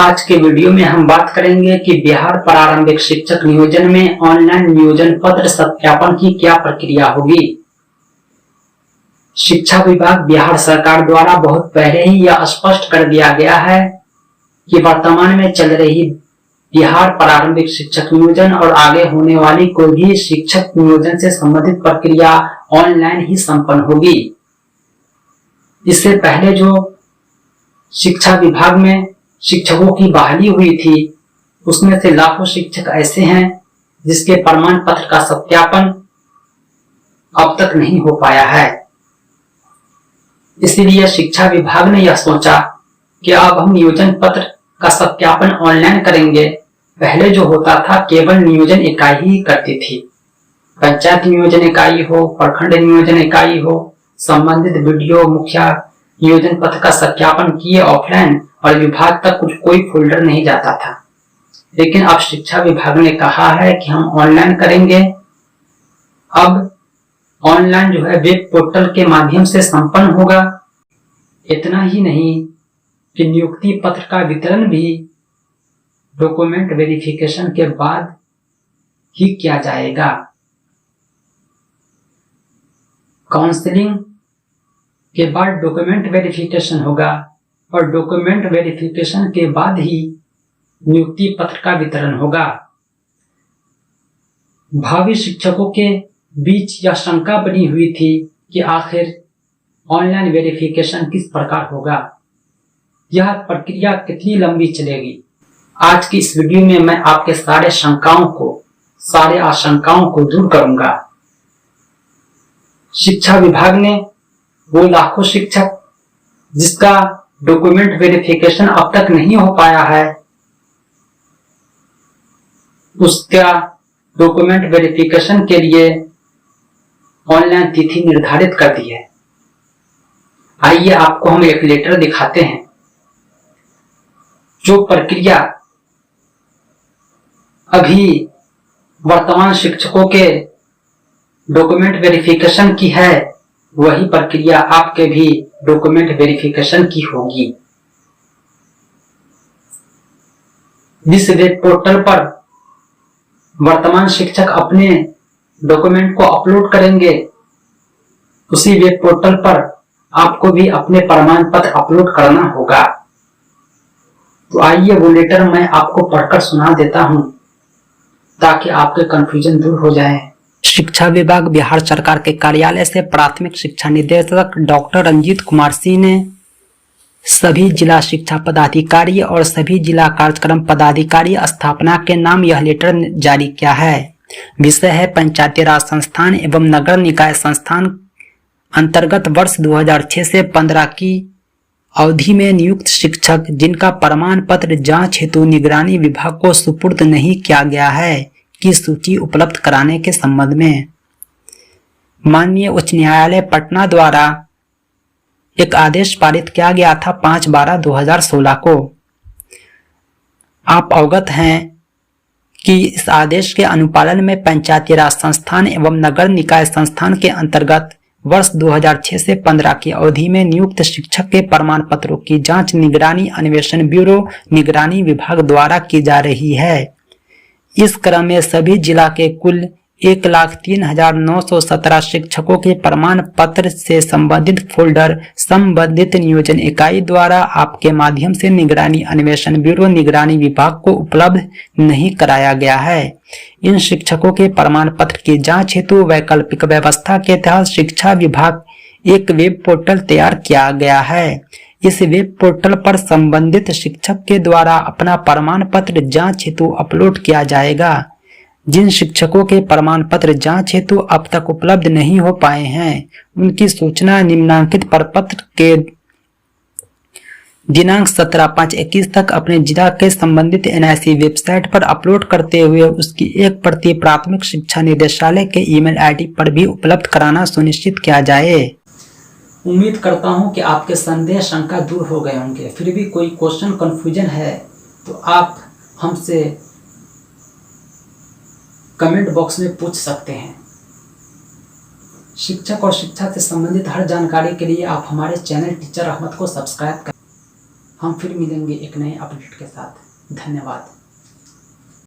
आज के वीडियो में हम बात करेंगे कि बिहार प्रारंभिक शिक्षक नियोजन में ऑनलाइन नियोजन पत्र सत्यापन की क्या प्रक्रिया होगी। शिक्षा विभाग बिहार सरकार द्वारा बहुत पहले ही यह स्पष्ट कर दिया गया है कि वर्तमान में चल रही बिहार प्रारंभिक शिक्षक नियोजन और आगे होने वाली कोई भी शिक्षक नियोजन से संबंधित प्रक्रिया ऑनलाइन ही संपन्न होगी। इससे पहले जो शिक्षा विभाग में शिक्षकों की बहाली हुई थी, उसमें से लाखों शिक्षक ऐसे हैं जिसके प्रमाण पत्र का सत्यापन अब तक नहीं हो पाया है। इसलिए शिक्षा विभाग ने यह सोचा कि अब हम नियोजन पत्र का सत्यापन ऑनलाइन करेंगे। पहले जो होता था केवल नियोजन इकाई ही करती थी। पंचायत नियोजन इकाई हो, प्रखंड नियोजन इकाई हो, संबंधित वीडियो मुखिया नियोजन पत्र का सत्यापन किए ऑफलाइन और विभाग तक कोई फोल्डर नहीं जाता था। लेकिन अब शिक्षा विभाग ने कहा है कि हम ऑनलाइन करेंगे। अब ऑनलाइन जो है वेब पोर्टल के माध्यम से संपन्न होगा। इतना ही नहीं कि नियुक्ति पत्र का वितरण भी डॉक्यूमेंट वेरिफिकेशन के बाद ही किया जाएगा। काउंसलिंग के बाद डॉक्यूमेंट वेरिफिकेशन होगा और डॉक्यूमेंट वेरिफिकेशन के बाद ही नियुक्ति पत्र का वितरण होगा। भावी शिक्षकों के बीच यह शंका बनी हुई थी कि आखिर ऑनलाइन वेरिफिकेशन किस प्रकार होगा, यह प्रक्रिया कितनी लंबी चलेगी। आज की इस वीडियो में मैं आपके सारे आशंकाओं को दूर करूंगा। शिक्षा विभाग ने वो लाखों शिक्षक जिसका डॉक्यूमेंट वेरिफिकेशन अब तक नहीं हो पाया है, उसका डॉक्यूमेंट वेरिफिकेशन के लिए ऑनलाइन तिथि निर्धारित कर दी है। आइए आपको हम एक लेटर दिखाते हैं। जो प्रक्रिया अभी वर्तमान शिक्षकों के डॉक्यूमेंट वेरिफिकेशन की है, वही प्रक्रिया आपके भी डॉक्यूमेंट वेरिफिकेशन की होगी। जिस वेब पोर्टल पर वर्तमान शिक्षक अपने डॉक्यूमेंट को अपलोड करेंगे, उसी वेब पोर्टल पर आपको भी अपने प्रमाण पत्र अपलोड करना होगा। तो आइए वो लेटर मैं आपको पढ़कर सुना देता हूं ताकि आपके कंफ्यूजन दूर हो जाए। शिक्षा विभाग बिहार सरकार के कार्यालय से प्राथमिक शिक्षा निदेशक डॉक्टर रंजीत कुमार सिंह ने सभी जिला शिक्षा पदाधिकारी और सभी जिला कार्यक्रम पदाधिकारी स्थापना के नाम यह लेटर जारी किया है। विषय है पंचायती राज संस्थान एवं नगर निकाय संस्थान अंतर्गत वर्ष 2006 से 15 की अवधि में नियुक्त शिक्षक जिनका प्रमाण पत्र जांच हेतु निगरानी विभाग को सुपुर्द नहीं किया गया है की सूची उपलब्ध कराने के संबंध में माननीय उच्च न्यायालय पटना द्वारा एक आदेश पारित किया गया था 5/12/2016 को। आप अवगत हैं कि इस आदेश के अनुपालन में पंचायती राज संस्थान एवं नगर निकाय संस्थान के अंतर्गत वर्ष 2006 से 15 की अवधि में नियुक्त शिक्षक के प्रमाण पत्रों की जांच निगरानी अन्वेषण ब्यूरो निगरानी विभाग द्वारा की जा रही है। इस क्रम में सभी जिला के कुल 1,03,917 शिक्षकों के प्रमाण पत्र से संबंधित फोल्डर संबंधित नियोजन इकाई द्वारा आपके माध्यम से निगरानी अन्वेषण ब्यूरो निगरानी विभाग को उपलब्ध नहीं कराया गया है। इन शिक्षकों के प्रमाण पत्र की जांच हेतु वैकल्पिक व्यवस्था के तहत शिक्षा विभाग एक वेब पोर्टल तैयार किया गया है। इस वेब पोर्टल पर संबंधित शिक्षक के द्वारा अपना प्रमाण पत्र जांच हेतु अपलोड किया जाएगा। जिन शिक्षकों के प्रमाण पत्र जांच हेतु अब तक उपलब्ध नहीं हो पाए हैं, उनकी सूचना निम्नांकित प्रपत्र के दिनांक 17/5/21 तक अपने जिला के संबंधित NIC वेबसाइट पर अपलोड करते हुए उसकी एक प्रति प्राथमिक शिक्षा निदेशालय के ईमेल ID पर भी उपलब्ध कराना सुनिश्चित किया जाए। उम्मीद करता हूं कि आपके संदेह शंका दूर हो गए होंगे। फिर भी कोई क्वेश्चन कंफ्यूजन है तो आप हमसे कमेंट बॉक्स में पूछ सकते हैं। शिक्षक और शिक्षा से संबंधित हर जानकारी के लिए आप हमारे चैनल टीचर अहमद को सब्सक्राइब करें। हम फिर मिलेंगे एक नए अपडेट के साथ। धन्यवाद।